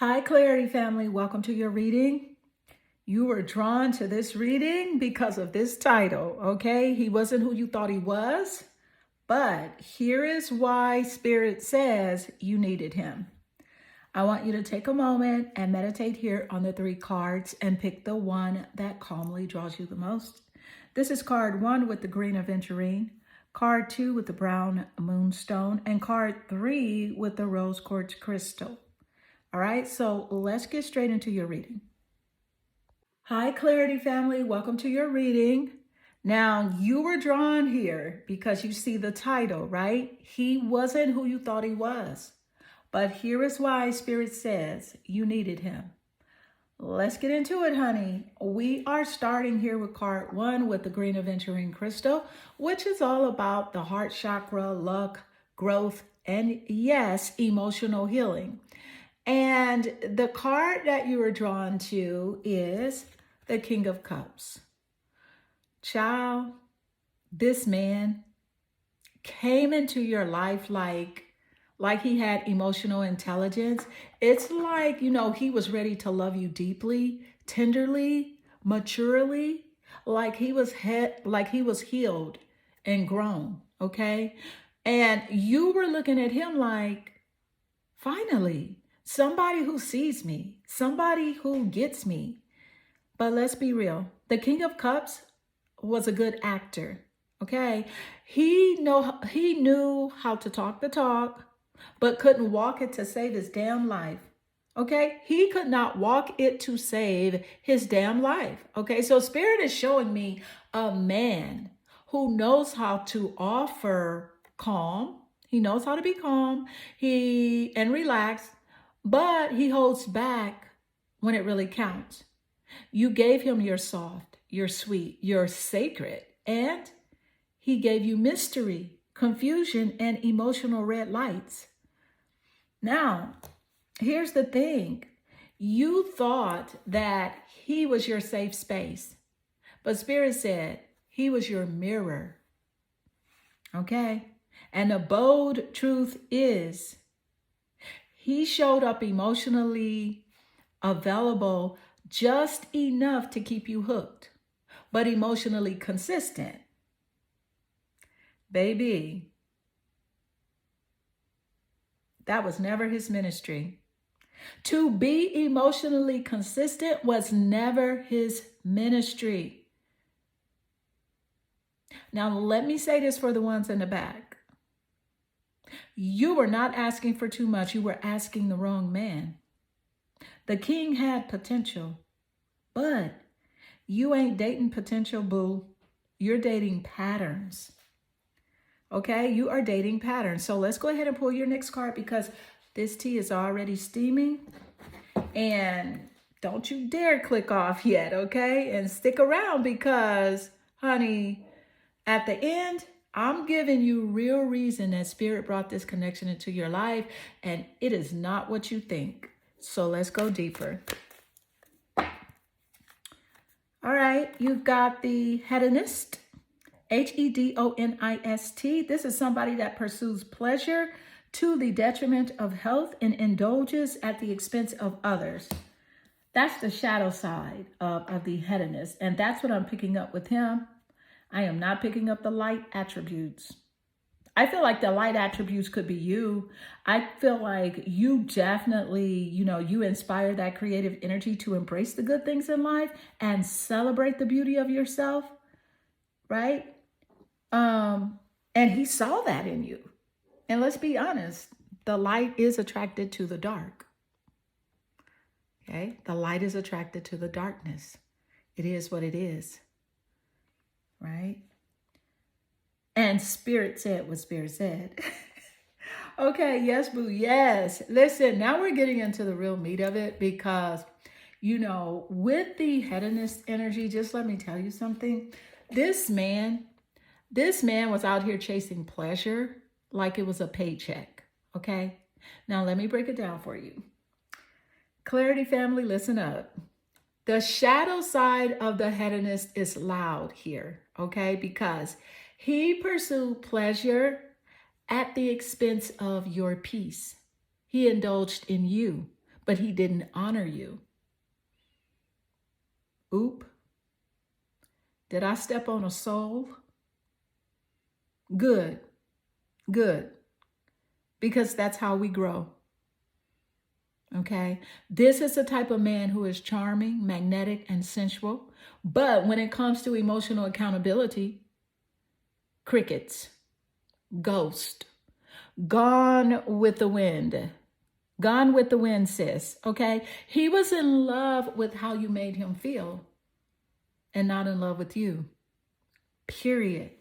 Hi, Clarity family. Welcome to your reading. You were drawn to this reading because of this title, okay? He wasn't who you thought he was, but here is why Spirit says you needed him. I want you to take a moment and meditate here on the three cards and pick the one that calmly draws you the most. This is card 1 with the green aventurine, card 2 with the brown moonstone, and card 3 with the rose quartz crystal. All right, so let's get straight into your reading. Hi, Clarity family. Welcome to your reading. Now, you were drawn here because you see the title, right? He wasn't who you thought he was. But here is why Spirit says you needed him. Let's get into it, honey. We are starting here with card 1 with the green aventurine crystal, which is all about the heart chakra, luck, growth, and yes, emotional healing. And the card that you were drawn to is the King of Cups. Child, this man came into your life like he had emotional intelligence. It's like, he was ready to love you deeply, tenderly, maturely, like he was healed and grown, okay? And you were looking at him like, finally, somebody who sees me, somebody who gets me. But let's be real. The King of Cups was a good actor, okay? He knew how to talk the talk, but couldn't walk it to save his damn life, okay? He could not walk it to save his damn life, okay? So Spirit is showing me a man who knows how to offer calm. He knows how to be calm and relax, but he holds back when it really counts. You gave him your soft, your sweet, your sacred, and he gave you mystery, confusion, and emotional red lights. Now, here's the thing. You thought that he was your safe space, but Spirit said he was your mirror. Okay? And the bold truth is, he showed up emotionally available just enough to keep you hooked, but emotionally consistent. Baby, that was never his ministry. To be emotionally consistent was never his ministry. Now, let me say this for the ones in the back. You were not asking for too much. You were asking the wrong man. The king had potential, but you ain't dating potential, boo. You're dating patterns. Okay, you are dating patterns. So let's go ahead and pull your next card because this tea is already steaming. And don't you dare click off yet, okay? And stick around because, honey, at the end, I'm giving you real reason that Spirit brought this connection into your life, and it is not what you think. So let's go deeper. All right, you've got the hedonist, hedonist. This is somebody that pursues pleasure to the detriment of health and indulges at the expense of others. That's the shadow side of the hedonist, and that's what I'm picking up with him. I am not picking up the light attributes. I feel like the light attributes could be you. I feel like you definitely, you inspire that creative energy to embrace the good things in life and celebrate the beauty of yourself, right? And he saw that in you. And let's be honest, the light is attracted to the dark. Okay? The light is attracted to the darkness. It is what it is. Right? And Spirit said what Spirit said. Okay, yes, boo, yes. Listen, now we're getting into the real meat of it because, with the hedonist energy, just let me tell you something. This man was out here chasing pleasure like it was a paycheck, okay? Now, let me break it down for you. Clarity family, listen up. The shadow side of the hedonist is loud here, okay? Because he pursued pleasure at the expense of your peace. He indulged in you, but he didn't honor you. Oop. Did I step on a soul? Good. Good. Because that's how we grow. Okay? This is the type of man who is charming, magnetic, and sensual. But when it comes to emotional accountability, crickets, ghost, gone with the wind. Gone with the wind, sis. Okay? He was in love with how you made him feel and not in love with you. Period.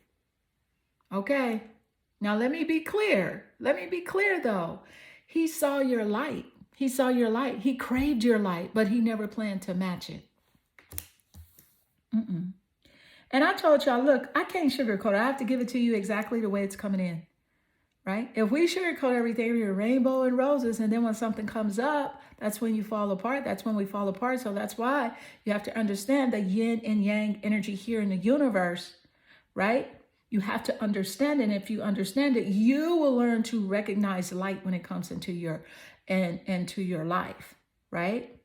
Okay? Now let me be clear. Let me be clear though. He saw your light. He saw your light. He craved your light, but he never planned to match it. And I told y'all, look, I can't sugarcoat it. I have to give it to you exactly the way it's coming in. Right? If we sugarcoat everything, we're rainbow and roses, and then when something comes up, that's when you fall apart. That's when we fall apart. So that's why you have to understand the yin and yang energy here in the universe, right? You have to understand, and if you understand it, you will learn to recognize light when it comes into your into your life, right?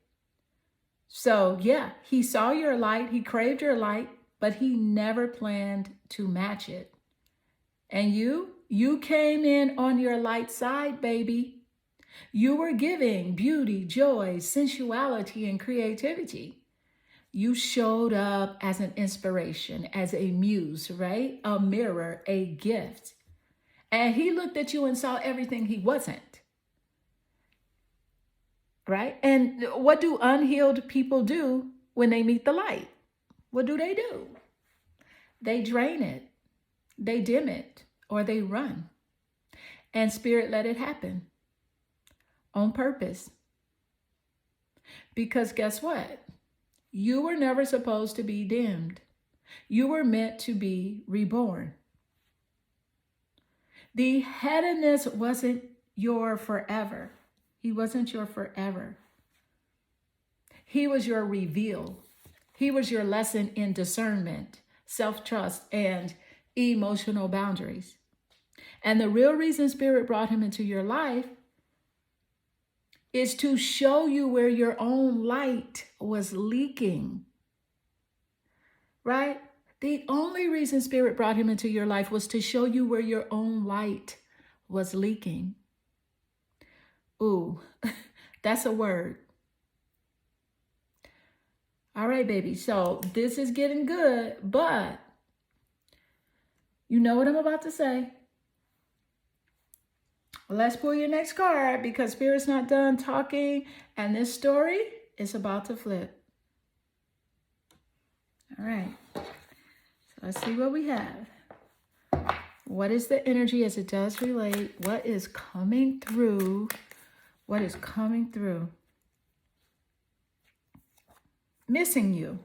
So yeah, he saw your light, he craved your light, but he never planned to match it. And you came in on your light side, baby. You were giving beauty, joy, sensuality, and creativity. You showed up as an inspiration, as a muse, right? A mirror, a gift. And he looked at you and saw everything he wasn't. Right? And what do unhealed people do when they meet the light? What do? They drain it, they dim it, or they run. And Spirit let it happen on purpose. Because guess what? You were never supposed to be dimmed. You were meant to be reborn. The headedness wasn't your forever. He wasn't your forever. He was your reveal. He was your lesson in discernment, self-trust, and emotional boundaries. And the real reason Spirit brought him into your life is to show you where your own light was leaking. Right? The only reason Spirit brought him into your life was to show you where your own light was leaking. Ooh, that's a word. All right, baby. So this is getting good, but you know what I'm about to say. Let's pull your next card because Spirit's not done talking and this story is about to flip. All right. So let's see what we have. What is the energy as it does relate? What is coming through? What is coming through? Missing you.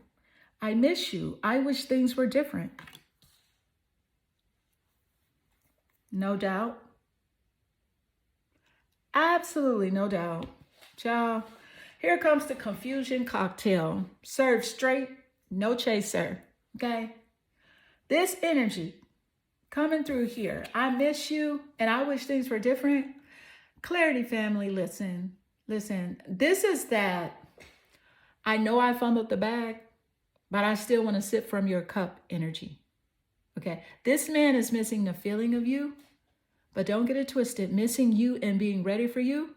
I miss you. I wish things were different. No doubt. Absolutely no doubt. Child, here comes the confusion cocktail. Served straight, no chaser. Okay? This energy coming through here. I miss you and I wish things were different. Clarity family, listen. This is that I know I fumbled the bag, but I still want to sip from your cup energy. Okay? This man is missing the feeling of you, but don't get it twisted. Missing you and being ready for you,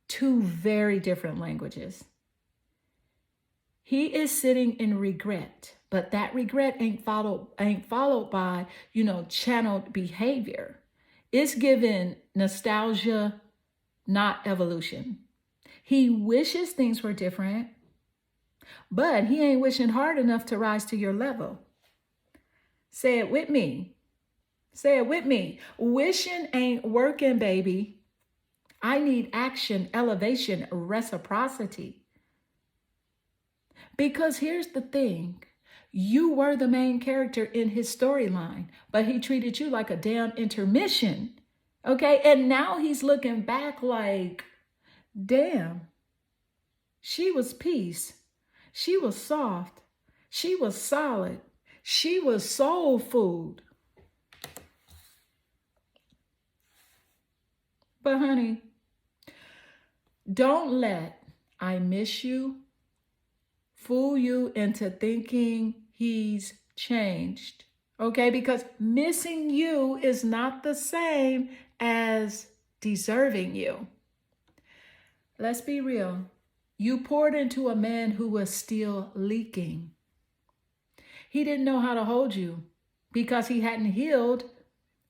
two very different languages. He is sitting in regret, but that regret ain't followed by, channeled behavior. It's given nostalgia, not evolution. He wishes things were different, but he ain't wishing hard enough to rise to your level. Say it with me. Say it with me. Wishing ain't working, baby. I need action, elevation, reciprocity. Because here's the thing. You were the main character in his storyline, but he treated you like a damn intermission. Okay? And now he's looking back like, damn, she was peace. She was soft. She was solid. She was soul food. But honey, Don't let I miss you fool you into thinking he's changed. Okay? Because missing you is not the same as deserving you. Let's be real. You poured into a man who was still leaking. He didn't know how to hold you because he hadn't healed,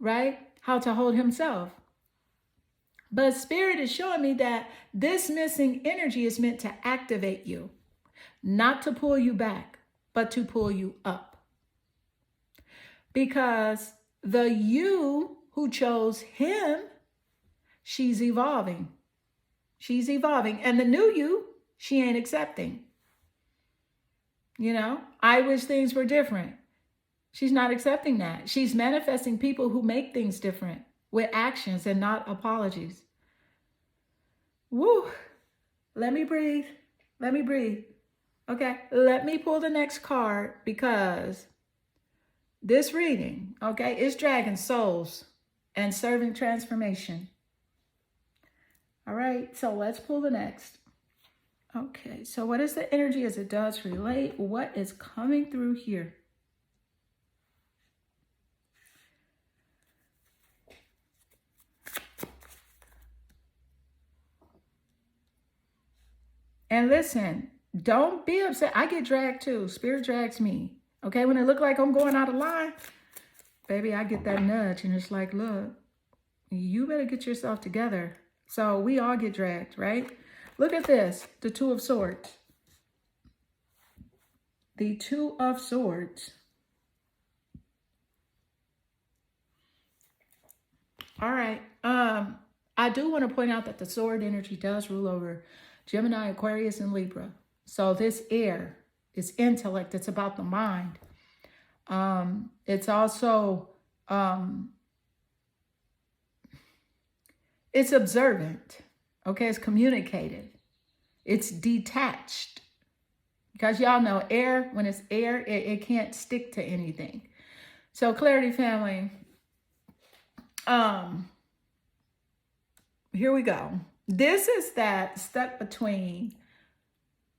right? How to hold himself. But Spirit is showing me that this missing energy is meant to activate you, not to pull you back, but to pull you up. Because the you who chose him, she's evolving. She's evolving. And the new you, she ain't accepting. You know, I wish things were different. She's not accepting that. She's manifesting people who make things different with actions and not apologies. Woo. Let me breathe. Let me breathe. Okay. Let me pull the next card because this reading, okay, is dragging souls and serving transformation. All right. So let's pull the next. Okay. So what is the energy as it does relate? What is coming through here? And listen, don't be upset. I get dragged too. Spirit drags me. Okay, when it look like I'm going out of line, baby, I get that nudge and it's like, look, you better get yourself together. So we all get dragged, right? Look at this, the Two of Swords. The Two of Swords. All right. I do want to point out that the sword energy does rule over Gemini, Aquarius, and Libra. So this air is intellect. It's about the mind. It's also, it's observant. Okay, it's communicative. It's detached. Because y'all know air, when it's air, it can't stick to anything. So Clarity family, here we go. This is that stuck between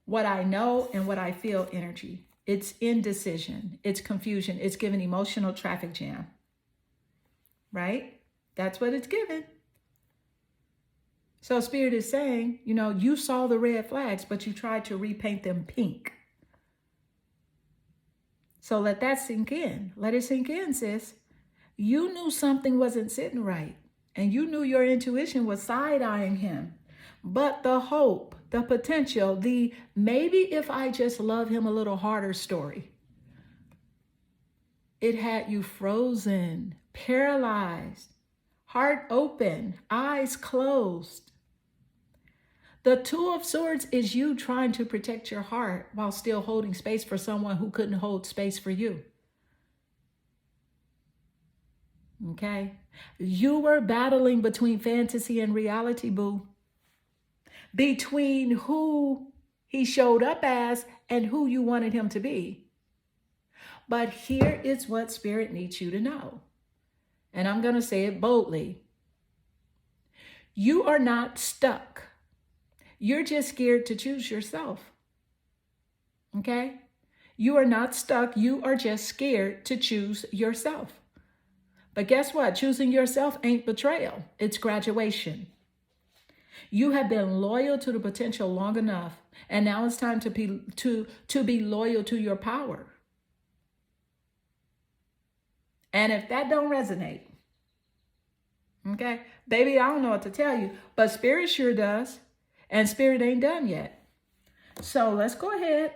what I know and what I feel energy. It's indecision. It's confusion. It's giving emotional traffic jam. Right? That's what it's giving. So Spirit is saying, you know, you saw the red flags, but you tried to repaint them pink. So let that sink in. Let it sink in, sis. You knew something wasn't sitting right. And you knew your intuition was side-eyeing him. But the hope, the potential, the maybe if I just love him a little harder story, it had you frozen, paralyzed, heart open, eyes closed. The Two of Swords is you trying to protect your heart while still holding space for someone who couldn't hold space for you. Okay? You were battling between fantasy and reality, boo. Between who he showed up as and who you wanted him to be. But here is what Spirit needs you to know. And I'm going to say it boldly. You are not stuck. You're just scared to choose yourself. Okay? You are not stuck. You are just scared to choose yourself. But guess what? Choosing yourself ain't betrayal. It's graduation. You have been loyal to the potential long enough. And now it's time to be loyal to your power. And if that don't resonate, okay, baby, I don't know what to tell you, but Spirit sure does. And Spirit ain't done yet. So let's go ahead.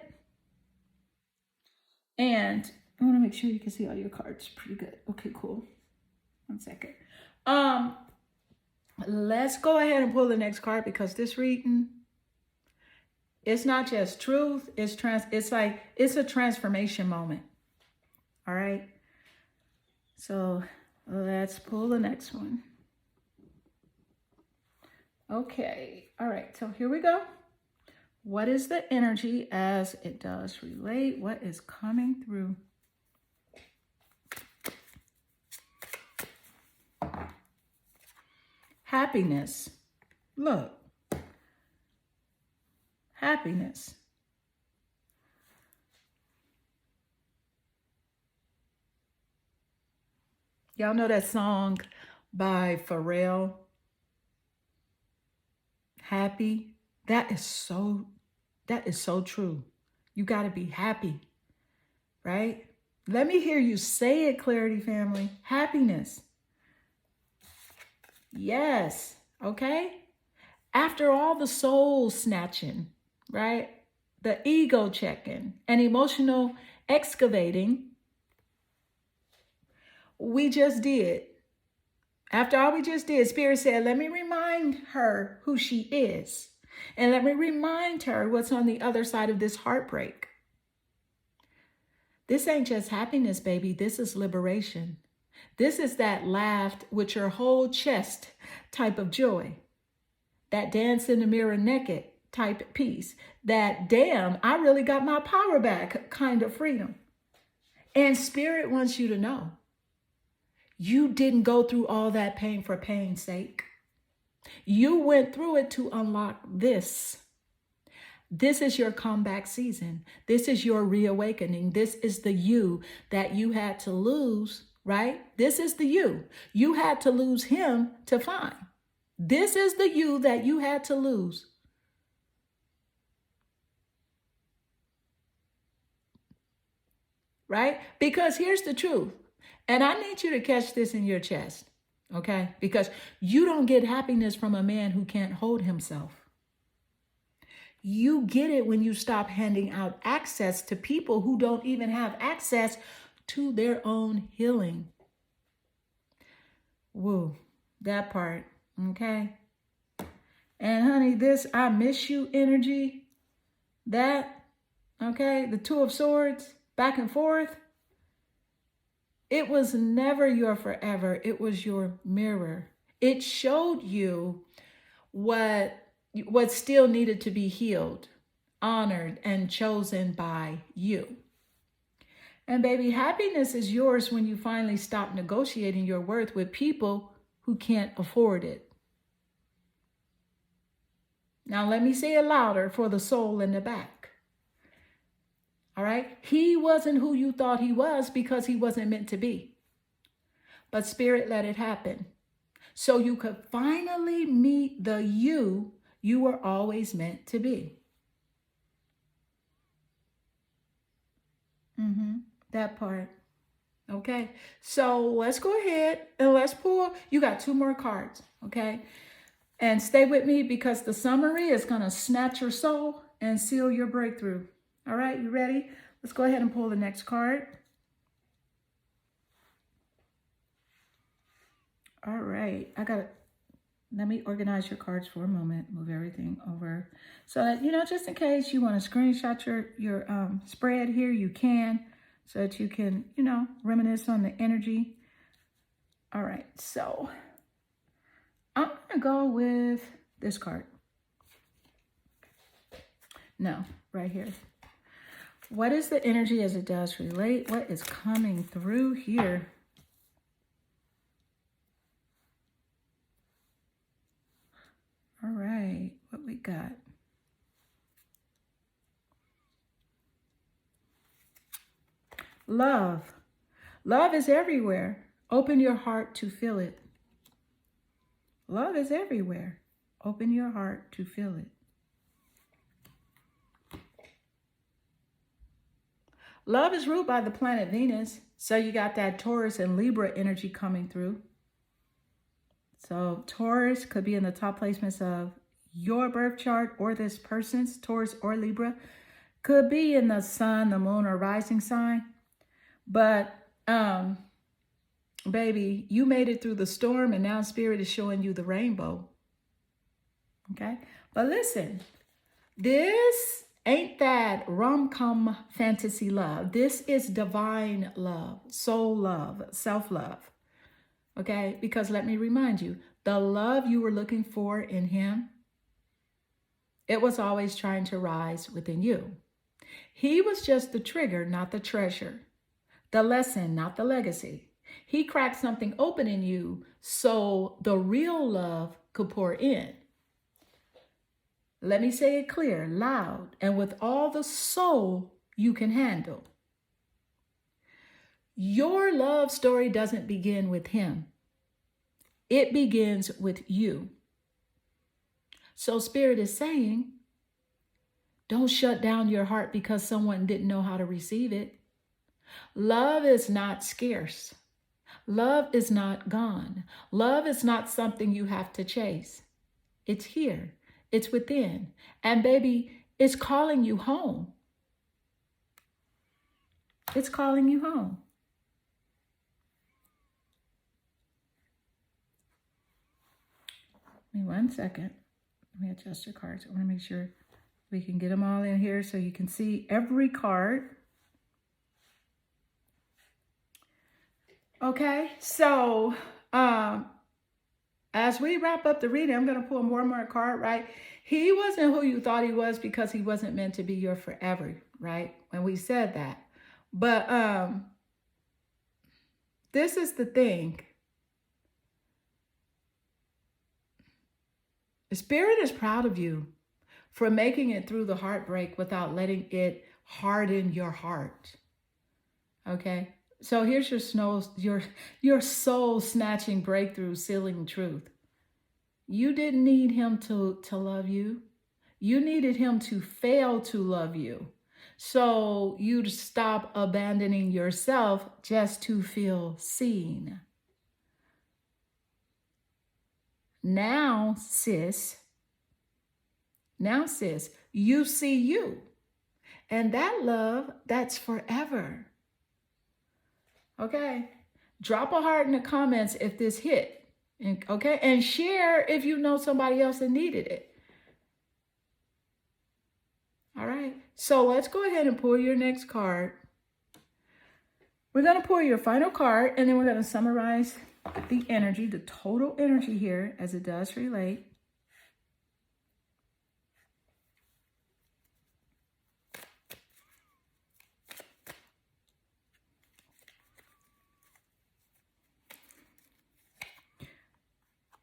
And I want to make sure you can see all your cards pretty good. Okay, cool. 1 second. Let's go ahead and pull the next card because this reading, it's not just truth, it's a transformation moment. All right. So let's pull the next one. Okay. All right. So here we go. What is the energy as it does relate? What is coming through? Happiness. Look, happiness. Y'all know that song by Pharrell, Happy? That is so true. You got to be happy, right? Let me hear you say it, Clarity family. Happiness. Yes. Okay. After all the soul snatching, right? The ego checking and emotional excavating we just did. After all we just did, Spirit said, let me remind her who she is. And let me remind her what's on the other side of this heartbreak. This ain't just happiness, baby. This is liberation. This is that laughed with your whole chest type of joy. That dance in the mirror naked type piece. That damn, I really got my power back kind of freedom. And Spirit wants you to know, you didn't go through all that pain for pain's sake. You went through it to unlock this. This is your comeback season. This is your reawakening. This is the you that you had to lose, right? This is the you. You had to lose him to find. This is the you that you had to lose. Right? Because here's the truth. And I need you to catch this in your chest, okay? Because you don't get happiness from a man who can't hold himself. You get it when you stop handing out access to people who don't even have access to their own healing. Woo, that part, okay? And honey, this I miss you energy, that, okay? The Two of Swords, back and forth. It was never your forever. It was your mirror. It showed you what still needed to be healed, honored, and chosen by you. And baby, happiness is yours when you finally stop negotiating your worth with people who can't afford it. Now let me say it louder for the soul in the back. All right? He wasn't who you thought he was because he wasn't meant to be. But Spirit let it happen. So you could finally meet the you were always meant to be. That part. Okay. So let's go ahead and let's pull. You got 2 more cards. Okay. And stay with me because the summary is going to snatch your soul and seal your breakthrough. All right, you ready? Let's go ahead and pull the next card. All right, let me organize your cards for a moment, move everything over. So that, just in case you want to screenshot your spread here, you can, so that you can, reminisce on the energy. All right, so I'm going to go with this card. No, right here. What is the energy as it does relate? What is coming through here? All right, what we got? Love. Love is everywhere. Open your heart to feel it. Love is everywhere. Open your heart to feel it. Love is ruled by the planet Venus. So you got that Taurus and Libra energy coming through. So Taurus could be in the top placements of your birth chart or this person's, Taurus or Libra. Could be in the sun, the moon, or rising sign. But, baby, you made it through the storm and now Spirit is showing you the rainbow. Okay? But listen, this ain't that rom-com fantasy love. This is divine love, soul love, self-love. Okay? Because let me remind you, the love you were looking for in him, it was always trying to rise within you. He was just the trigger, not the treasure. The lesson, not the legacy. He cracked something open in you so the real love could pour in. Let me say it clear, loud, and with all the soul you can handle. Your love story doesn't begin with him. It begins with you. So Spirit is saying, don't shut down your heart because someone didn't know how to receive it. Love is not scarce. Love is not gone. Love is not something you have to chase. It's here. It's within. And baby, it's calling you home. It's calling you home. Give me 1 second. Let me adjust your cards. I want to make sure we can get them all in here so you can see every card. Okay, so as we wrap up the reading, I'm going to pull one more card, right? He wasn't who you thought he was because he wasn't meant to be your forever, right? When we said that. But this is the thing. The Spirit is proud of you for making it through the heartbreak without letting it harden your heart. Okay? So here's your soul snatching breakthrough, sealing truth. You didn't need him to love you. You needed him to fail to love you. So you'd stop abandoning yourself just to feel seen. Now, sis, you see you. And that love, that's forever. Okay? Drop a heart in the comments if this hit. Okay? And share if you know somebody else that needed it. All right? So let's go ahead and pull your next card. We're going to pull your final card, and then we're going to summarize the energy, the total energy here as it does relate.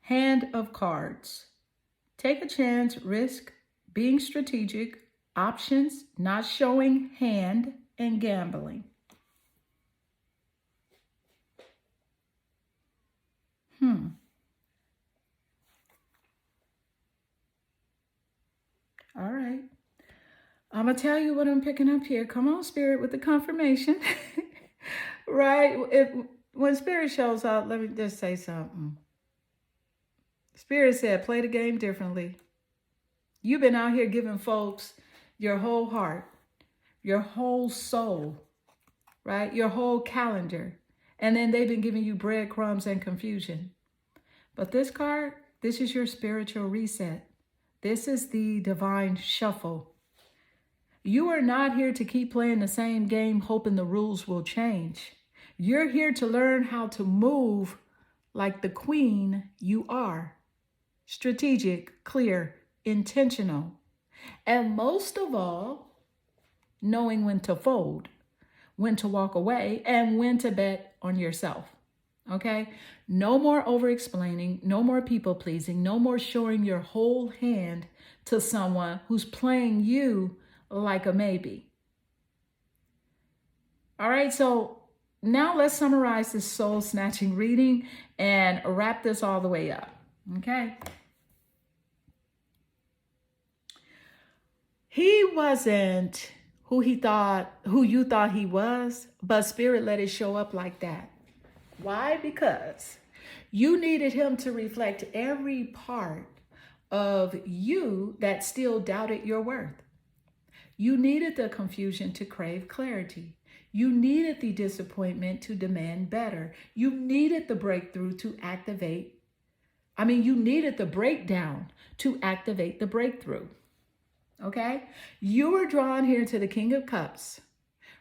Hand of cards. Take a chance, risk, being strategic, options, not showing hand, and gambling. All right. I'm going to tell you what I'm picking up here. Come on, Spirit, with the confirmation. Right? When Spirit shows up, let me just say something. Spirit said, play the game differently. You've been out here giving folks your whole heart, your whole soul, right? Your whole calendar. And then they've been giving you breadcrumbs and confusion. But this card, this is your spiritual reset. This is the divine shuffle. You are not here to keep playing the same game, hoping the rules will change. You're here to learn how to move like the queen you are. Strategic, clear, intentional. And most of all, knowing when to fold, when to walk away, and when to bet on yourself. Okay? No more over-explaining, no more people-pleasing, no more showing your whole hand to someone who's playing you like a maybe. All right, so now let's summarize this soul-snatching reading and wrap this all the way up. Okay? He wasn't who you thought he was, but Spirit let it show up like that. Why? Because you needed him to reflect every part of you that still doubted your worth. You needed the confusion to crave clarity. You needed the disappointment to demand better. You needed the breakthrough to activate. You needed the breakdown to activate the breakthrough. Okay? You were drawn here to the King of Cups,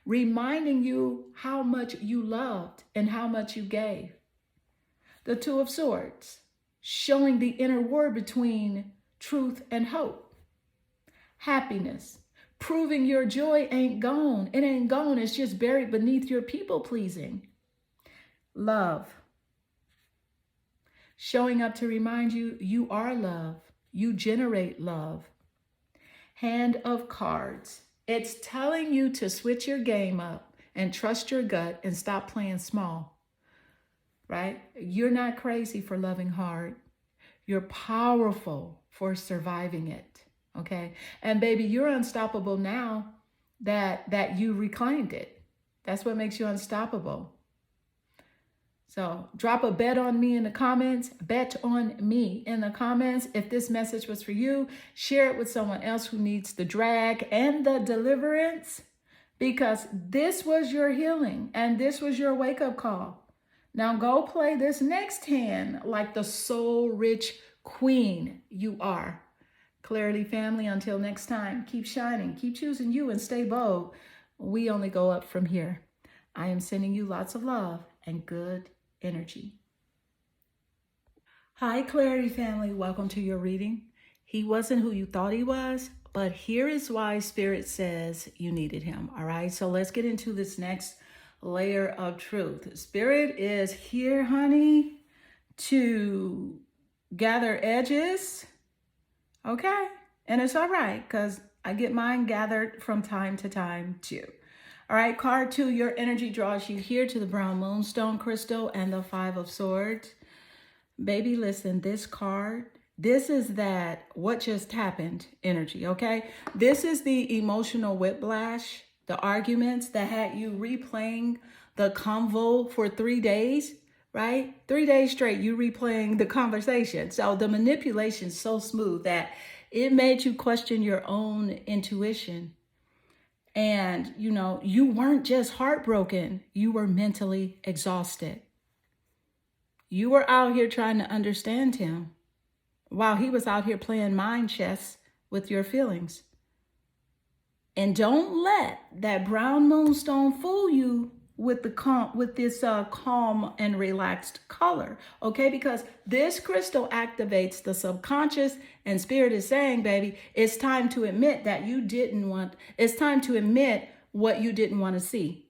reminding you how much you loved and how much you gave. The Two of Swords, showing the inner war between truth and hope. Happiness, proving your joy ain't gone. It ain't gone. It's just buried beneath your people-pleasing. Love, showing up to remind you you are love. You generate love. Hand of Cards. It's telling you to switch your game up and trust your gut and stop playing small, right? You're not crazy for loving hard. You're powerful for surviving it, okay? And baby, you're unstoppable now that you reclaimed it. That's what makes you unstoppable. So drop a bet on me in the comments. Bet on me in the comments. If this message was for you, share it with someone else who needs the drag and the deliverance, because this was your healing and this was your wake-up call. Now go play this next hand like the soul-rich queen you are. Clarity family, until next time, keep shining, keep choosing you, and stay bold. We only go up from here. I am sending you lots of love and good energy. Hi, Clarity family. Welcome to your reading. He wasn't who you thought he was, but here is why Spirit says you needed him. All right, so let's get into this next layer of truth. Spirit is here, honey, to gather edges. Okay, and it's all right, because I get mine gathered from time to time too. All right, card 2, your energy draws you here to the brown moonstone crystal and the 5 of swords. Baby, listen, this card, this is that what just happened energy, okay? This is the emotional whiplash, the arguments that had you replaying the convo for 3 days, right? 3 days straight, you replaying the conversation. So the manipulation's so smooth that it made you question your own intuition. And, you know, you weren't just heartbroken, you were mentally exhausted. You were out here trying to understand him while he was out here playing mind chess with your feelings. And don't let that brown moonstone fool you with this calm and relaxed color, okay? Because this crystal activates the subconscious, and Spirit is saying, baby, it's time to admit that it's time to admit what you didn't want to see.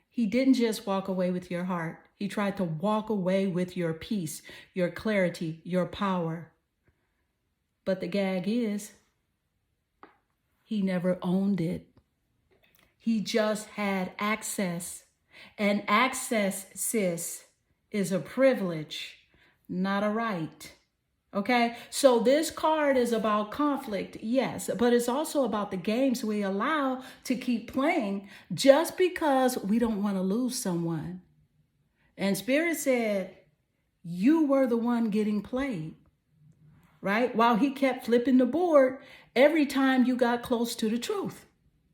He didn't just walk away with your heart. He tried to walk away with your peace, your clarity, your power. But the gag is, he never owned it. He just had access. And access, sis, is a privilege, not a right. Okay? So this card is about conflict, yes, but it's also about the games we allow to keep playing just because we don't want to lose someone. And Spirit said, you were the one getting played, right? While he kept flipping the board every time you got close to the truth.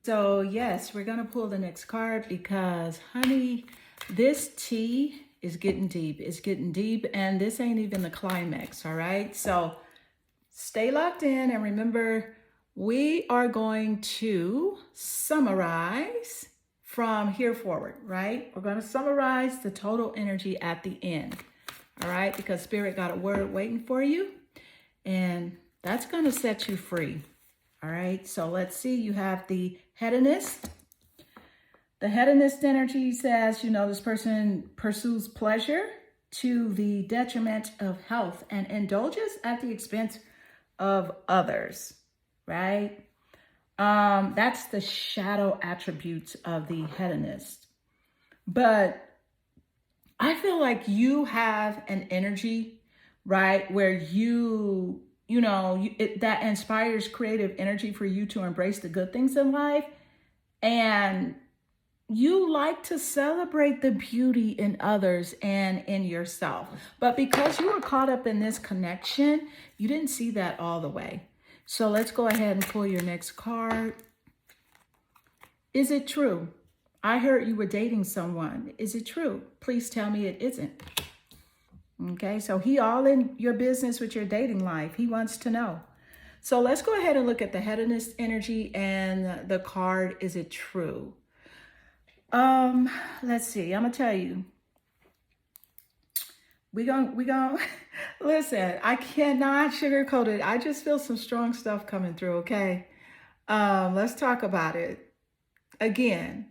So yes, we're going to pull the next card because, honey, this tea is getting deep. It's getting deep, and this ain't even the climax, all right? So stay locked in, and remember, we are going to summarize from here forward, right? We're going to summarize the total energy at the end, all right? Because Spirit got a word waiting for you, and that's going to set you free, all right? So let's see. You have the hedonist. The hedonist energy says, you know, this person pursues pleasure to the detriment of health and indulges at the expense of others, right? That's the shadow attributes of the hedonist. But I feel like you have an energy, right, where that inspires creative energy for you to embrace the good things in life. And you like to celebrate the beauty in others and in yourself. But because you were caught up in this connection, you didn't see that all the way. So let's go ahead and pull your next card. Is it true? I heard you were dating someone. Is it true? Please tell me it isn't. Okay, so he all in your business with your dating life. He wants to know. So let's go ahead and look at the hedonist energy and the card, is it true? Let's see. I'm gonna tell you. We gonna listen. I cannot sugarcoat it. I just feel some strong stuff coming through. Okay. Let's talk about it again.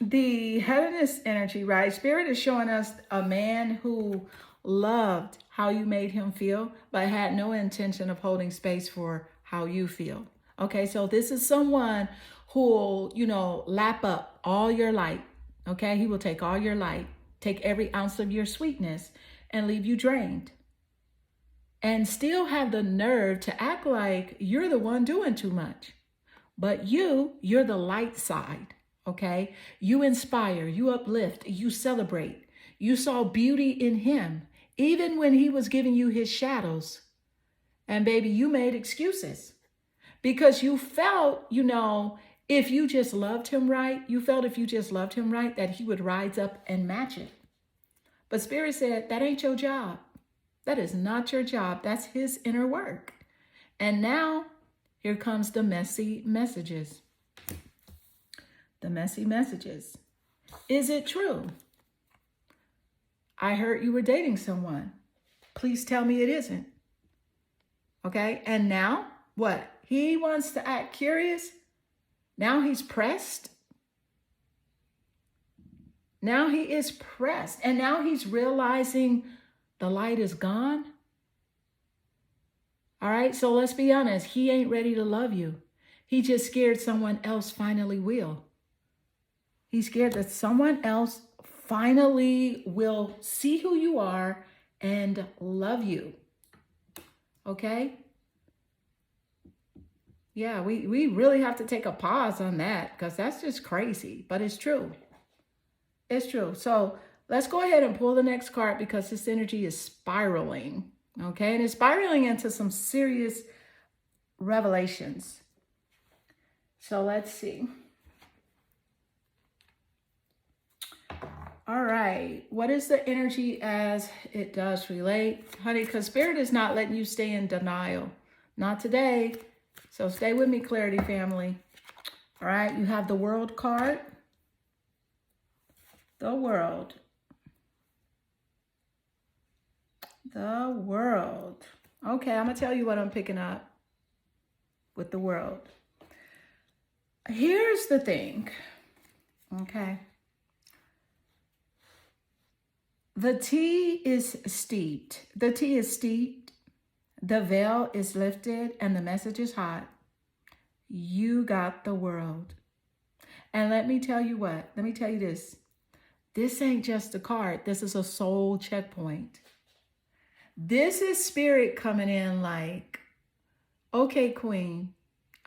The hedonist energy, right? Spirit is showing us a man who loved how you made him feel, but had no intention of holding space for how you feel. Okay, so this is someone who will, lap up all your light. Okay, he will take all your light, take every ounce of your sweetness, and leave you drained. And still have the nerve to act like you're the one doing too much. But you're the light side, okay? You inspire, you uplift, you celebrate. You saw beauty in him, even when he was giving you his shadows. And baby, you made excuses because you felt, if you just loved him right, that he would rise up and match it. But Spirit said, that ain't your job. That is not your job. That's his inner work. And now, here comes the messy messages. The messy messages. Is it true? I heard you were dating someone. Please tell me it isn't. Okay, and now what? He wants to act curious. Now he's pressed. Now he is pressed. And now he's realizing the light is gone. All right, so let's be honest. He ain't ready to love you. He just scared someone else finally will. He's scared that someone else finally will see who you are and love you. Okay? Yeah, we really have to take a pause on that because that's just crazy, but it's true. It's true. So let's go ahead and pull the next card because this energy is spiraling. Okay, and it's spiraling into some serious revelations. So let's see. All right, what is the energy as it does relate? Honey, because Spirit is not letting you stay in denial. Not today. So stay with me, Clarity family. All right, you have the World card. The World. The World. Okay, I'm going to tell you what I'm picking up with the World. Here's the thing. Okay. The tea is steeped. The tea is steeped. The veil is lifted and the message is hot. You got the world. And let me tell you what. Let me tell you this. This ain't just a card. This is a soul checkpoint. This is Spirit coming in like, okay, Queen.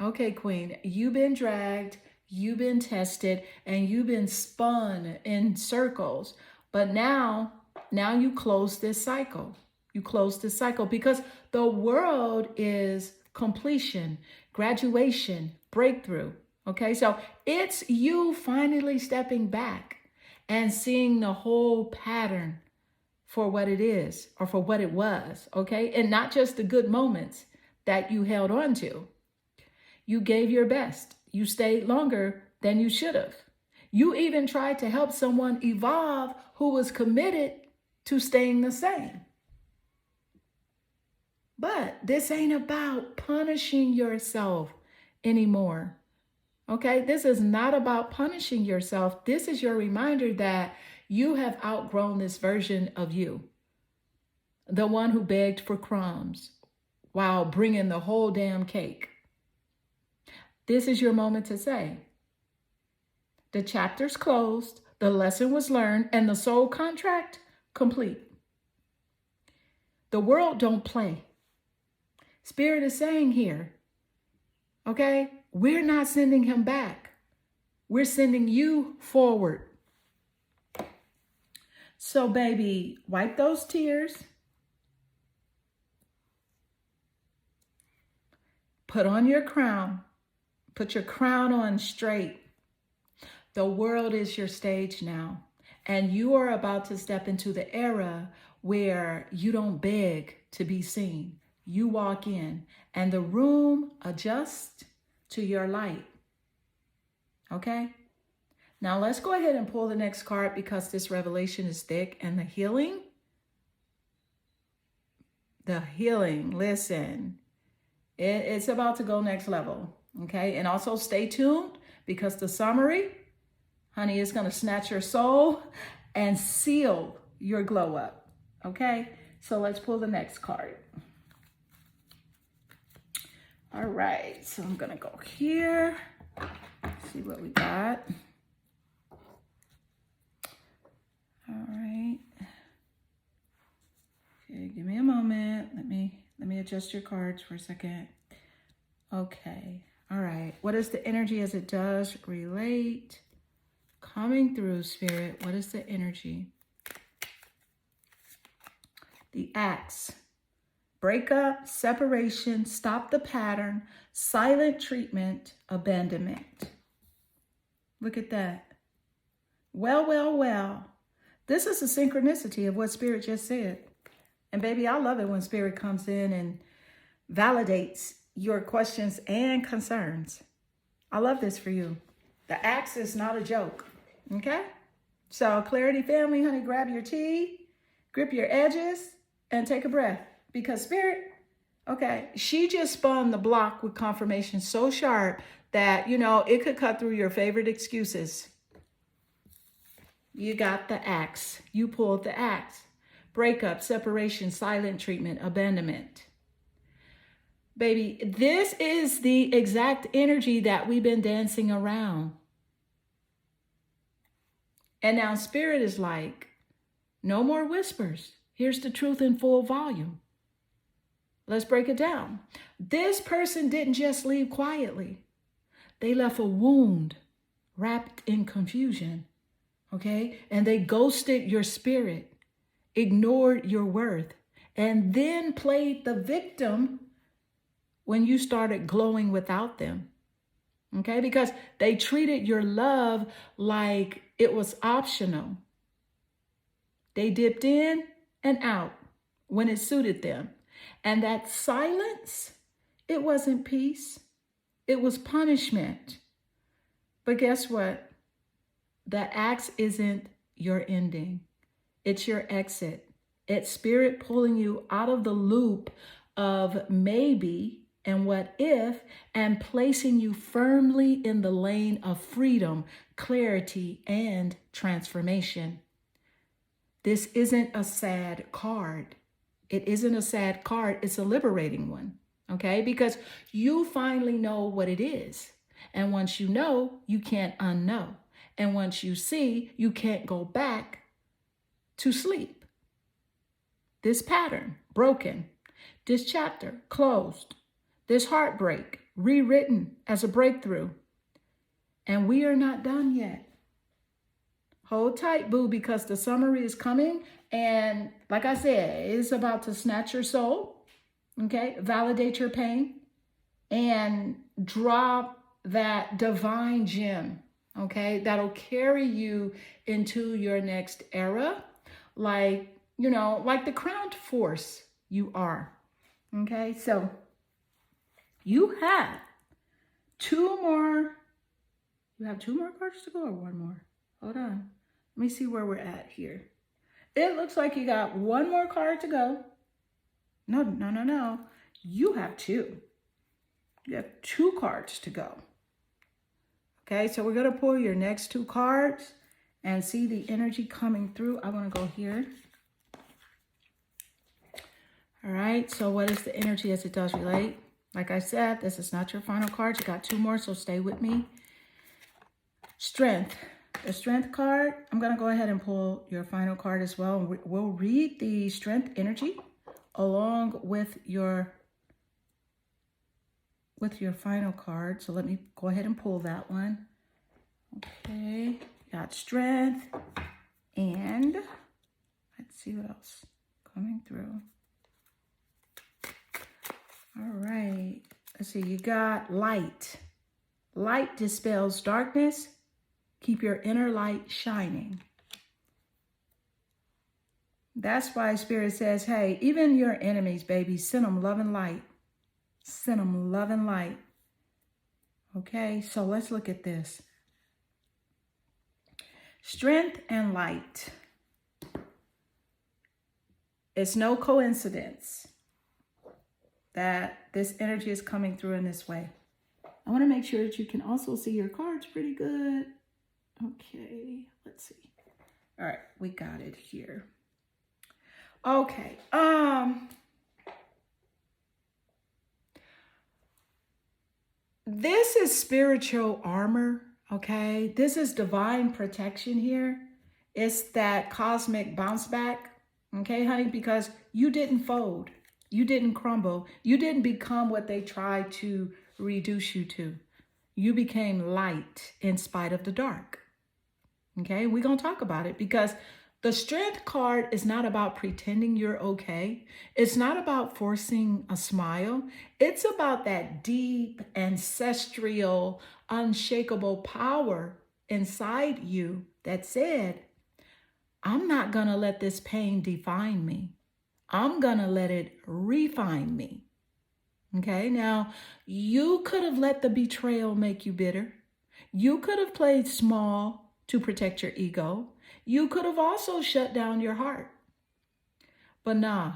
Okay, Queen. You've been dragged. You've been tested. And you've been spun in circles. But now you close this cycle. You close this cycle because the world is completion, graduation, breakthrough. Okay, so it's you finally stepping back and seeing the whole pattern for what it is or for what it was. Okay, and not just the good moments that you held on to. You gave your best. You stayed longer than you should have. You even tried to help someone evolve who was committed to staying the same. But this ain't about punishing yourself anymore. Okay, this is not about punishing yourself. This is your reminder that you have outgrown this version of you. The one who begged for crumbs while bringing the whole damn cake. This is your moment to say, the chapter's closed, the lesson was learned, and the soul contract complete. The world don't play. Spirit is saying here, okay, we're not sending him back. We're sending you forward. So, baby, wipe those tears. Put on your crown. Put your crown on straight. The world is your stage now. And you are about to step into the era where you don't beg to be seen. You walk in and the room adjusts to your light. Okay? Now let's go ahead and pull the next card because this revelation is thick and the healing, listen, it's about to go next level. Okay? And also stay tuned because the summary, honey, is going to snatch your soul and seal your glow up. Okay? So let's pull the next card. All right, so I'm gonna go here, see what we got. All right. Okay, give me a moment. Let me adjust your cards for a second. Okay. All right. What is the energy as it does relate? Coming through, Spirit. What is the energy? The Axe. Breakup, separation, stop the pattern, silent treatment, abandonment. Look at that. Well, well, well. This is a synchronicity of what Spirit just said. And baby, I love it when Spirit comes in and validates your questions and concerns. I love this for you. The Axe is not a joke. Okay? So Clarity family, honey, grab your tea, grip your edges, and take a breath. Because Spirit, okay, she just spun the block with confirmation so sharp that, you know, it could cut through your favorite excuses. You got the Axe. You pulled the Axe. Breakup, separation, silent treatment, abandonment. Baby, this is the exact energy that we've been dancing around. And now Spirit is like, no more whispers. Here's the truth in full volume. Let's break it down. This person didn't just leave quietly. They left a wound wrapped in confusion, okay? And they ghosted your spirit, ignored your worth, and then played the victim when you started glowing without them, okay? Because they treated your love like it was optional. They dipped in and out when it suited them. And that silence, it wasn't peace. It was punishment. But guess what? The Axe isn't your ending. It's your exit. It's Spirit pulling you out of the loop of maybe and what if, and placing you firmly in the lane of freedom, clarity, and transformation. This isn't a sad card. It isn't a sad card. It's a liberating one, okay? Because you finally know what it is. And once you know, you can't unknow. And once you see, you can't go back to sleep. This pattern, broken. This chapter, closed. This heartbreak, rewritten as a breakthrough. And we are not done yet. Hold tight, boo, because the summary is coming. And like I said, it's about to snatch your soul, okay? Validate your pain and drop that divine gem, okay? That'll carry you into your next era, like, you know, like the crowned force you are, okay? So you have two more cards to go or one more? Hold on. Let me see where we're at here. It looks like you got one more card to go. No. You have two. You have two cards to go. Okay, so we're going to pull your next two cards and see the energy coming through. I want to go here. All right, so what is the energy as it does relate? Like I said, this is not your final card. You got two more, so stay with me. Strength. The Strength card, I'm going to go ahead and pull your final card as well. We'll read the Strength energy along with your final card. So let me go ahead and pull that one. Okay, got Strength. And let's see what else coming through. All right, let's see, you got Light. Light dispels darkness. Keep your inner light shining. That's why Spirit says, hey, even your enemies, baby, send them love and light. Send them love and light. Okay, so let's look at this. Strength and light. It's no coincidence that this energy is coming through in this way. I want to make sure that you can also see your cards pretty good. Okay, let's see. All right, we got it here. Okay. This is spiritual armor, okay? This is divine protection here. It's that cosmic bounce back, okay, honey? Because you didn't fold, you didn't crumble, you didn't become what they tried to reduce you to. You became light in spite of the dark. Okay, we're going to talk about it because the strength card is not about pretending you're okay. It's not about forcing a smile. It's about that deep, ancestral, unshakable power inside you that said, I'm not going to let this pain define me. I'm going to let it refine me. Okay, now you could have let the betrayal make you bitter. You could have played small to protect your ego. You could have also shut down your heart. But nah,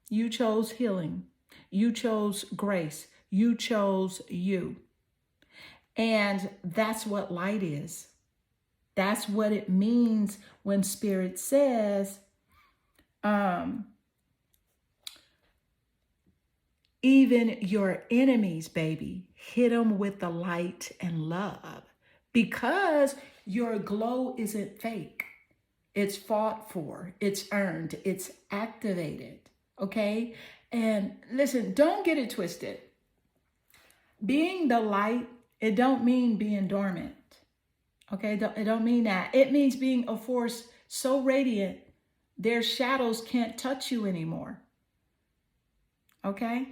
you chose healing. You chose grace. You chose you. And that's what light is. That's what it means when Spirit says, even your enemies, baby, hit them with the light and love because your glow isn't fake. It's fought for, it's earned, it's activated, okay? And listen, don't get it twisted. Being the light, it don't mean being dormant, okay? It don't mean that. It means being a force so radiant, their shadows can't touch you anymore, okay?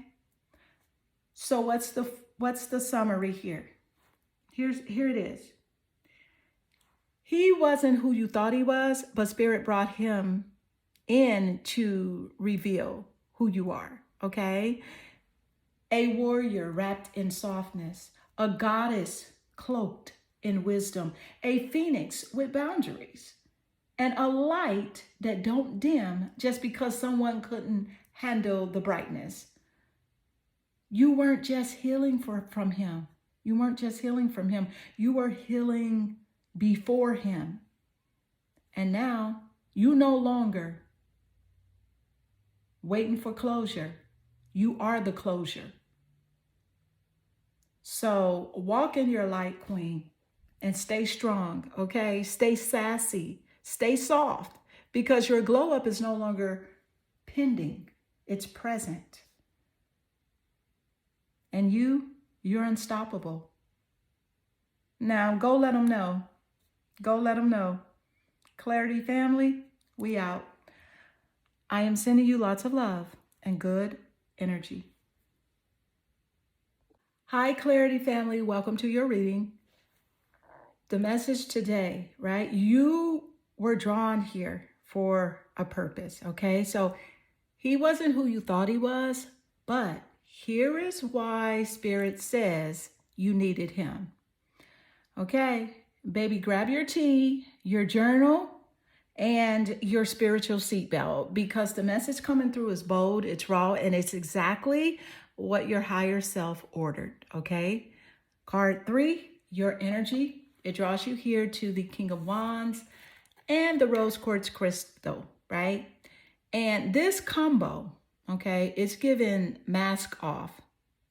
So what's the summary here? Here it is. He wasn't who you thought he was, but Spirit brought him in to reveal who you are, okay? A warrior wrapped in softness, a goddess cloaked in wisdom, a phoenix with boundaries, and a light that don't dim just because someone couldn't handle the brightness. You weren't just healing from him. You weren't just healing from him. You were healing before him. And now you no longer waiting for closure. You are the closure. So walk in your light, queen, and stay strong, okay? Stay sassy, stay soft, because your glow up is no longer pending. It's present. And you're unstoppable. Now go let them know. Go let them know. Clarity family, we out. I am sending you lots of love and good energy. Hi, Clarity family. Welcome to your reading. The message today, right? You were drawn here for a purpose, okay? So he wasn't who you thought he was, but here is why Spirit says you needed him. Okay, baby, grab your tea, your journal, and your spiritual seatbelt because the message coming through is bold, it's raw, and it's exactly what your higher self ordered, okay? Card 3, your energy. It draws you here to the King of Wands and the Rose Quartz Crystal, right? And this combo, okay, it's giving mask off,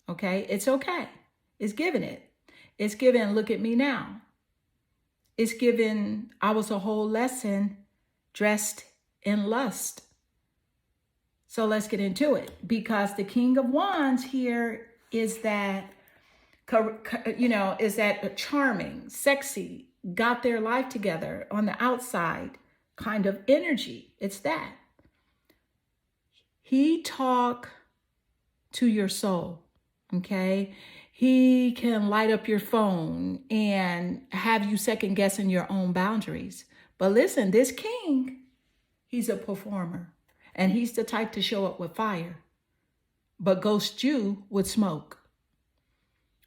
okay? It's okay. It's giving it. It's giving look at me now. It's giving I was a whole lesson dressed in lust. So let's get into it because the King of Wands here is that, is that charming, sexy, got their life together on the outside kind of energy. It's that. He talk to your soul, okay? He can light up your phone and have you second guessing your own boundaries. But listen, this king, he's a performer. And he's the type to show up with fire, but ghost you with smoke.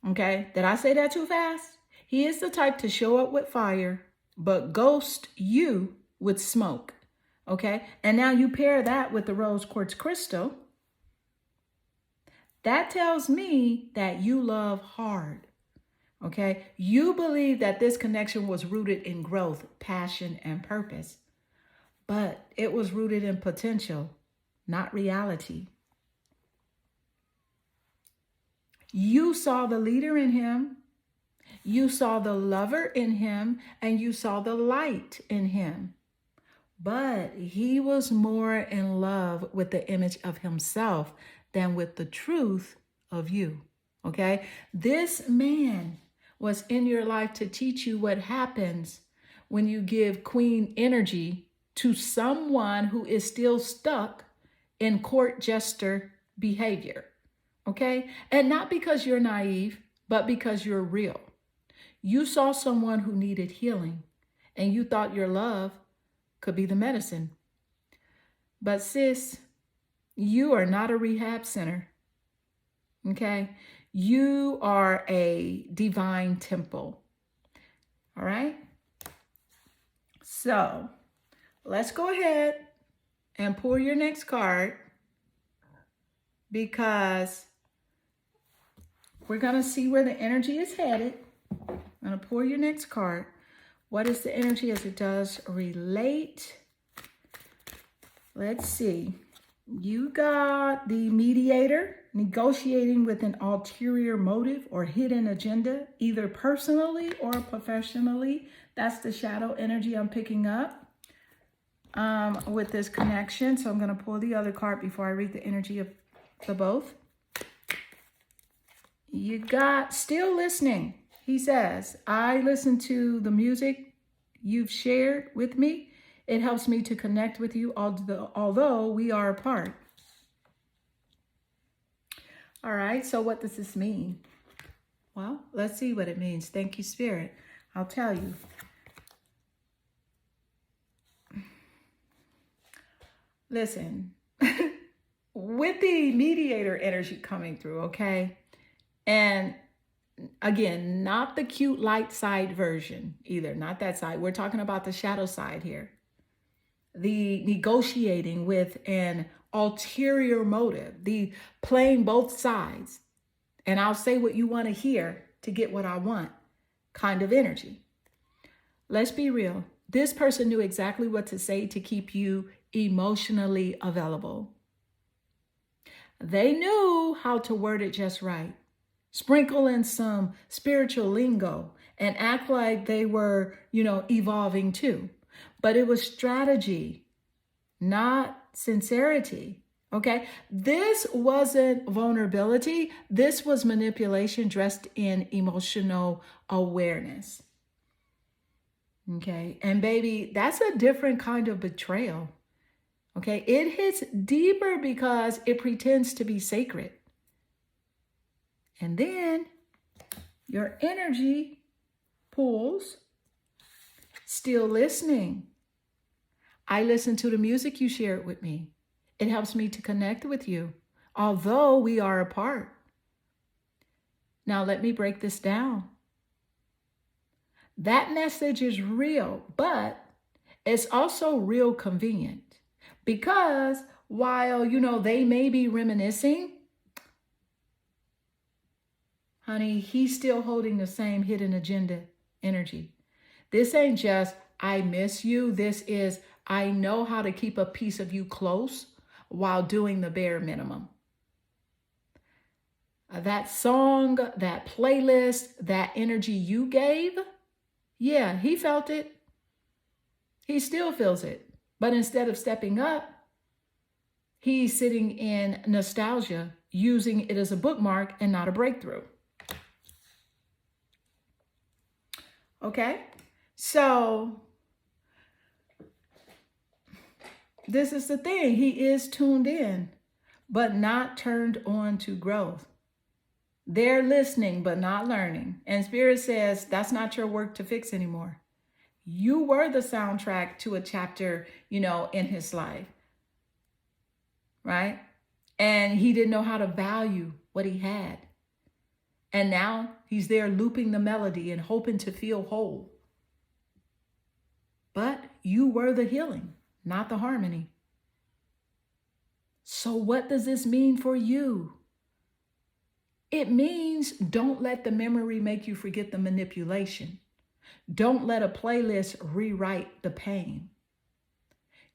Okay, did I say that too fast? He is the type to show up with fire, but ghost you with smoke. Okay, and now you pair that with the Rose Quartz Crystal. That tells me that you love hard. Okay, you believe that this connection was rooted in growth, passion, and purpose. But it was rooted in potential, not reality. You saw the leader in him, you saw the lover in him, and you saw the light in him. But he was more in love with the image of himself than with the truth of you. Okay? This man was in your life to teach you what happens when you give queen energy to someone who is still stuck in court jester behavior. Okay? And not because you're naive, but because you're real. You saw someone who needed healing, and you thought your love could be the medicine. But sis, you are not a rehab center. Okay? You are a divine temple. All right? So let's go ahead and pull your next card, because we're going to see where the energy is headed. I'm going to pull your next card. What is the energy as it does relate? Let's see. You got the mediator, negotiating with an ulterior motive or hidden agenda, either personally or professionally. That's the shadow energy I'm picking up with this connection. So I'm going to pull the other card before I read the energy of the both. You got still listening. He says, I listen to the music you've shared with me. It helps me to connect with you, although we are apart. All right, so what does this mean? Well, let's see what it means. Thank you, Spirit. I'll tell you. Listen, with the mediator energy coming through, okay? And again, not the cute light side version either, not that side. We're talking about the shadow side here. The negotiating with an ulterior motive, the playing both sides. And I'll say what you want to hear to get what I want kind of energy. Let's be real. This person knew exactly what to say to keep you emotionally available. They knew how to word it just right. Sprinkle in some spiritual lingo and act like they were, evolving too. But it was strategy, not sincerity. Okay? This wasn't vulnerability. This was manipulation dressed in emotional awareness. Okay? And baby, that's a different kind of betrayal. Okay? It hits deeper because it pretends to be sacred. And then your energy pulls, still listening. I listen to the music you shared with me. It helps me to connect with you, although we are apart. Now let me break this down. That message is real, but it's also real convenient, because while, they may be reminiscing, honey, he's still holding the same hidden agenda energy. This ain't just, I miss you. This is, I know how to keep a piece of you close while doing the bare minimum. That song, that playlist, that energy you gave, yeah, he felt it. He still feels it. But instead of stepping up, he's sitting in nostalgia, using it as a bookmark and not a breakthrough. Okay, so this is the thing. He is tuned in, but not turned on to growth. They're listening, but not learning. And Spirit says, that's not your work to fix anymore. You were the soundtrack to a chapter, in his life, right? And he didn't know how to value what he had. And now he's there looping the melody and hoping to feel whole. But you were the healing, not the harmony. So what does this mean for you? It means don't let the memory make you forget the manipulation. Don't let a playlist rewrite the pain.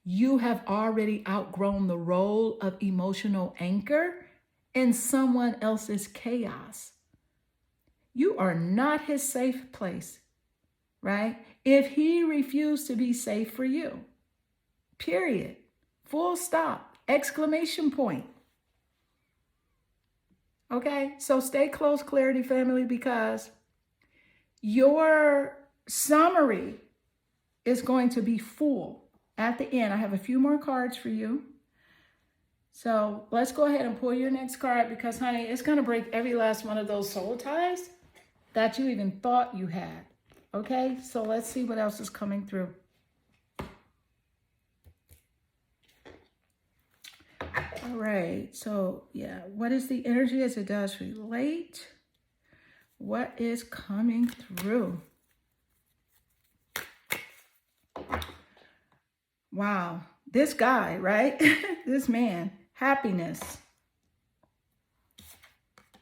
You have already outgrown the role of emotional anchor in someone else's chaos. You are not his safe place, right? If he refused to be safe for you, period, full stop, exclamation point. Okay, so stay close, Clarity family, because your summary is going to be full at the end. I have a few more cards for you. So let's go ahead and pull your next card because, honey, it's going to break every last one of those soul ties that you even thought you had. Okay, so let's see what else is coming through. All right, so yeah, what is the energy as it does relate? What is coming through? Wow, this guy, right? This man, happiness.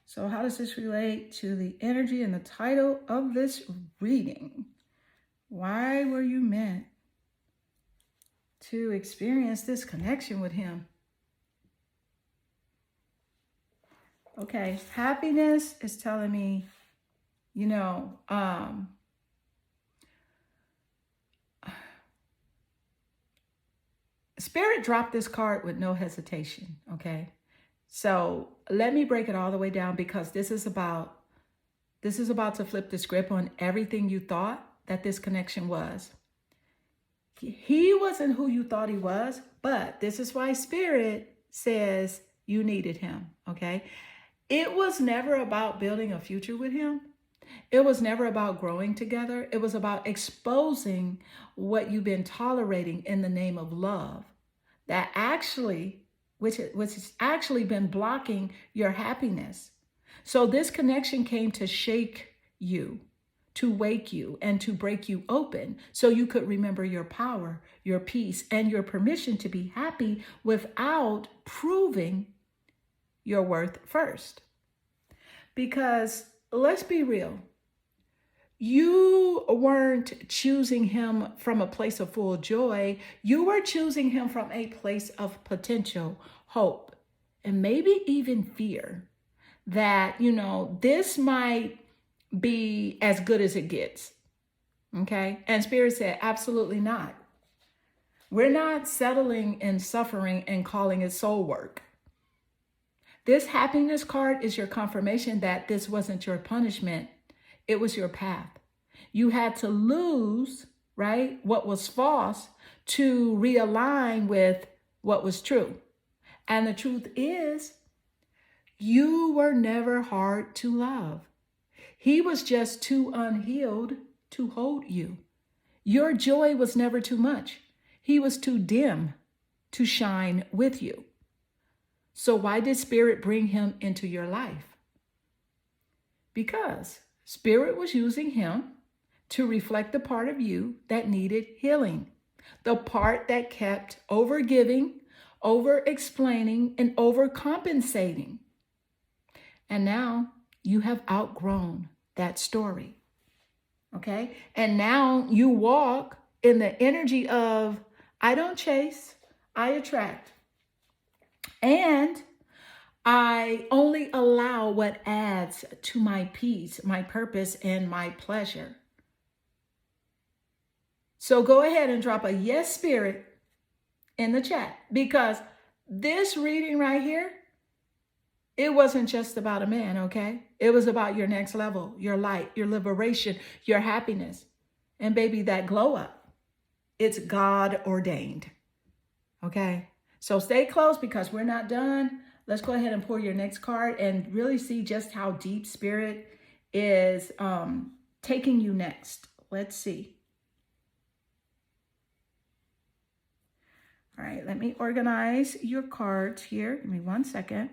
So how does this relate to the energy and the title of this reading? Why were you meant to experience this connection with him? Okay, happiness is telling me, you know, Spirit dropped this card with no hesitation, okay? So let me break it all the way down because this is about to flip the script on everything you thought that this connection was. He wasn't who you thought he was, but this is why Spirit says you needed him, okay? It was never about building a future with him. It was never about growing together. It was about exposing what you've been tolerating in the name of love that actually, which has actually been blocking your happiness. So this connection came to shake you, to wake you, and to break you open so you could remember your power, your peace, and your permission to be happy without proving your worth first. Because let's be real, you weren't choosing him from a place of full joy. You were choosing him from a place of potential, hope, and maybe even fear that, you know, this might be as good as it gets. Okay. And Spirit said, absolutely not. We're not settling in suffering and calling it soul work. This happiness card is your confirmation that this wasn't your punishment. It was your path. You had to lose, right, what was false to realign with what was true. And the truth is, you were never hard to love. He was just too unhealed to hold you. Your joy was never too much. He was too dim to shine with you. So why did Spirit bring him into your life? Because Spirit was using him to reflect the part of you that needed healing, the part that kept overgiving, over-explaining, and overcompensating. And now you have outgrown that story, okay? And now you walk in the energy of, I don't chase, I attract. And I only allow what adds to my peace, my purpose, and my pleasure. So go ahead and drop a yes, Spirit, in the chat, because this reading right here, it wasn't just about a man, okay? It was about your next level, your light, your liberation, your happiness. And baby, that glow up, it's God ordained, okay? So stay close because we're not done. Let's go ahead and pull your next card and really see just how deep Spirit is taking you next. Let's see. All right, let me organize your cards here. Give me 1 second.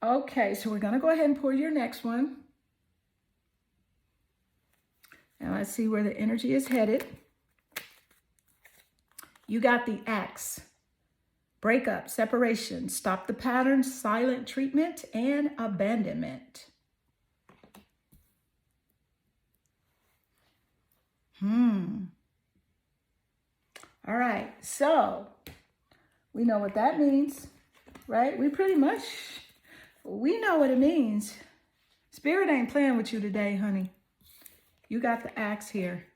Okay, so we're going to go ahead and pull your next one. And let's see where the energy is headed. You got the Axe. Breakup, separation, stop the pattern, silent treatment, and abandonment. All right, so we know what that means, right? We know what it means. Spirit ain't playing with you today, honey. You got the axe here.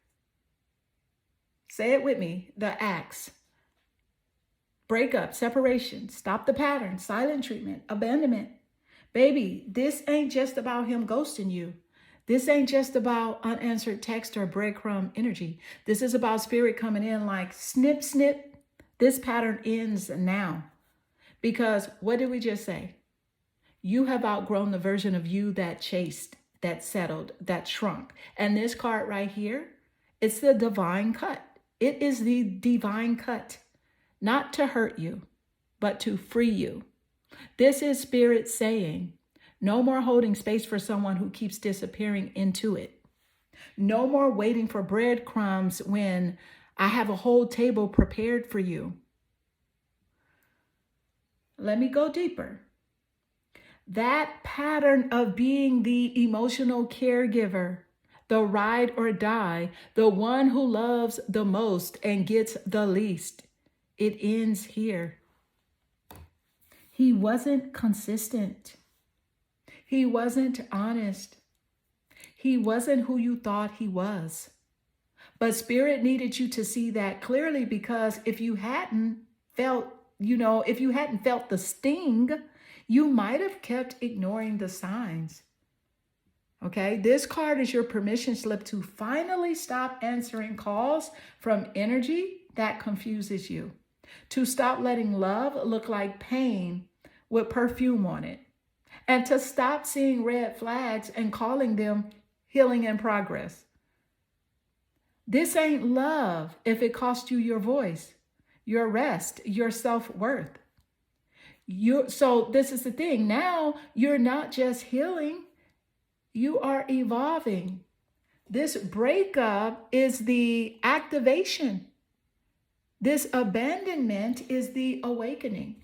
Say it with me, the axe. Breakup, separation, stop the pattern, silent treatment, abandonment. Baby, this ain't just about him ghosting you. This ain't just about unanswered text or breadcrumb energy. This is about spirit coming in like snip, snip. This pattern ends now. Because what did we just say? You have outgrown the version of you that chased, that settled, that shrunk. And this card right here, it's the divine cut. It is the divine cut, not to hurt you, but to free you. This is spirit saying, no more holding space for someone who keeps disappearing into it. No more waiting for breadcrumbs when I have a whole table prepared for you. Let me go deeper. That pattern of being the emotional caregiver, the ride or die, the one who loves the most and gets the least, it ends here. He wasn't consistent. He wasn't honest. He wasn't who you thought he was. But spirit needed you to see that clearly, because if you hadn't felt, the sting, you might have kept ignoring the signs. Okay, this card is your permission slip to finally stop answering calls from energy that confuses you. To stop letting love look like pain with perfume on it. And to stop seeing red flags and calling them healing in progress. This ain't love if it costs you your voice, your rest, your self-worth. So this is the thing. Now you're not just healing, you are evolving. This breakup is the activation. This abandonment is the awakening.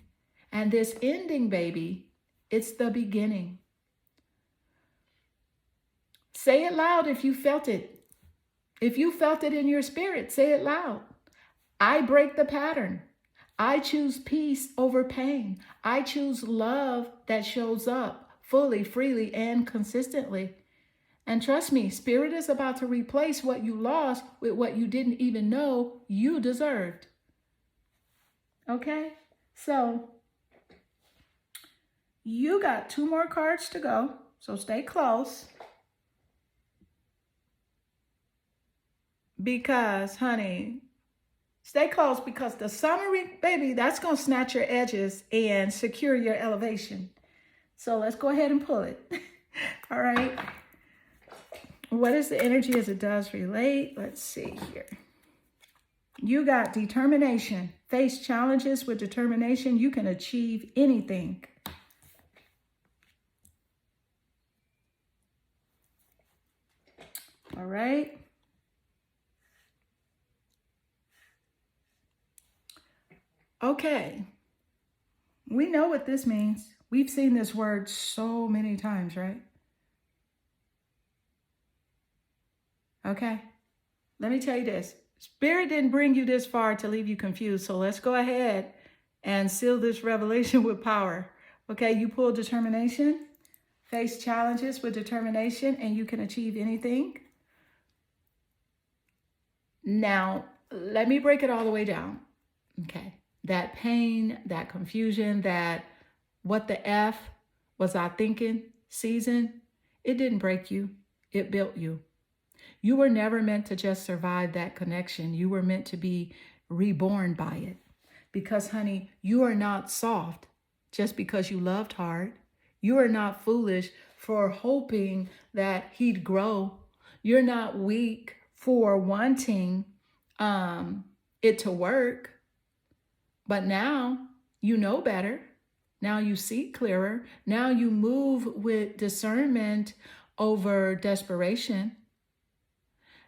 And this ending, baby, it's the beginning. Say it loud if you felt it. If you felt it in your spirit, say it loud. I break the pattern. I choose peace over pain. I choose love that shows up fully, freely, and consistently. And trust me, spirit is about to replace what you lost with what you didn't even know you deserved. Okay? So you got 2 more cards to go, so stay close. Because, honey, stay close, because the summary, baby, that's going to snatch your edges and secure your elevation. So let's go ahead and pull it. All right. What is the energy as it does relate? Let's see here. You got determination. Face challenges with determination. You can achieve anything. All right. Okay. We know what this means. We've seen this word so many times, right? Okay. Let me tell you this. Spirit didn't bring you this far to leave you confused. So let's go ahead and seal this revelation with power. Okay. You pull determination. Face challenges with determination, and you can achieve anything. Now, let me break it all the way down. Okay. That pain, that confusion, that what the F was I thinking season, it didn't break you. It built you. You were never meant to just survive that connection. You were meant to be reborn by it. Because, honey, you are not soft just because you loved hard. You are not foolish for hoping that he'd grow. You're not weak for wanting it to work. But now you know better. Now you see clearer. Now you move with discernment over desperation.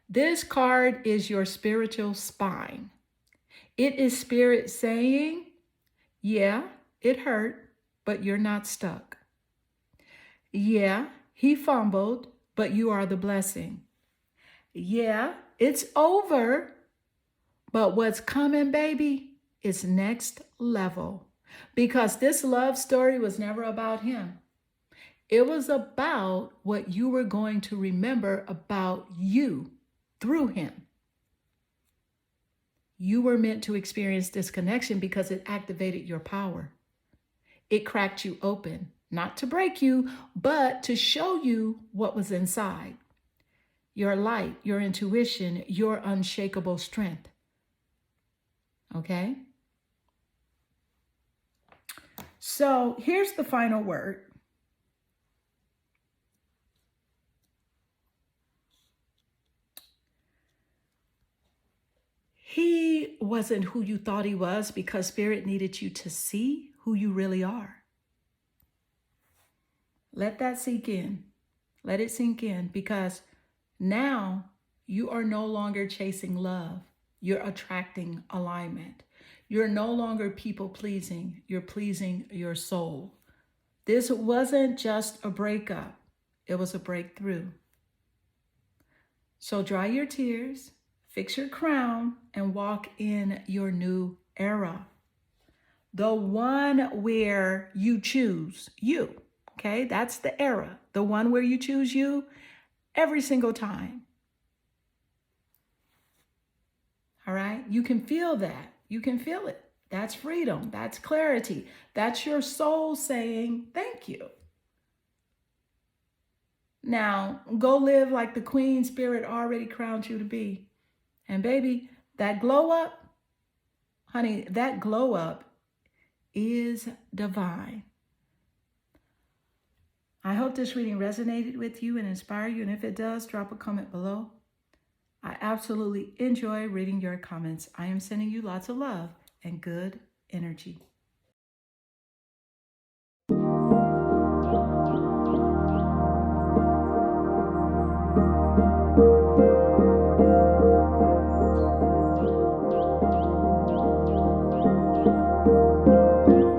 This card is your spiritual spine. It is spirit saying, yeah, it hurt, but you're not stuck. Yeah, he fumbled, but you are the blessing. Yeah, it's over, But what's coming, baby, is next level. Because this love story was never about him. It was about what you were going to remember about you through him. You were meant to experience this connection because it activated your power. It cracked you open, not to break you, but to show you what was inside. Your light, your intuition, your unshakable strength. Okay? So here's the final word. He wasn't who you thought he was because Spirit needed you to see who you really are. Let that sink in. Let it sink in, because now you are no longer chasing love. You're attracting alignment. You're no longer people pleasing. You're pleasing your soul. This wasn't just a breakup. It was a breakthrough. So dry your tears, fix your crown, and walk in your new era. The one where you choose you. Okay, that's the era. The one where you choose you every single time. All right, you can feel that. You can feel it. That's freedom. That's clarity. That's your soul saying thank you. Now, go live like the Queen Spirit already crowned you to be. And baby, that glow up, honey, that glow up is divine. I hope this reading resonated with you and inspired you. And if it does, drop a comment below. I absolutely enjoy reading your comments. I am sending you lots of love and good energy.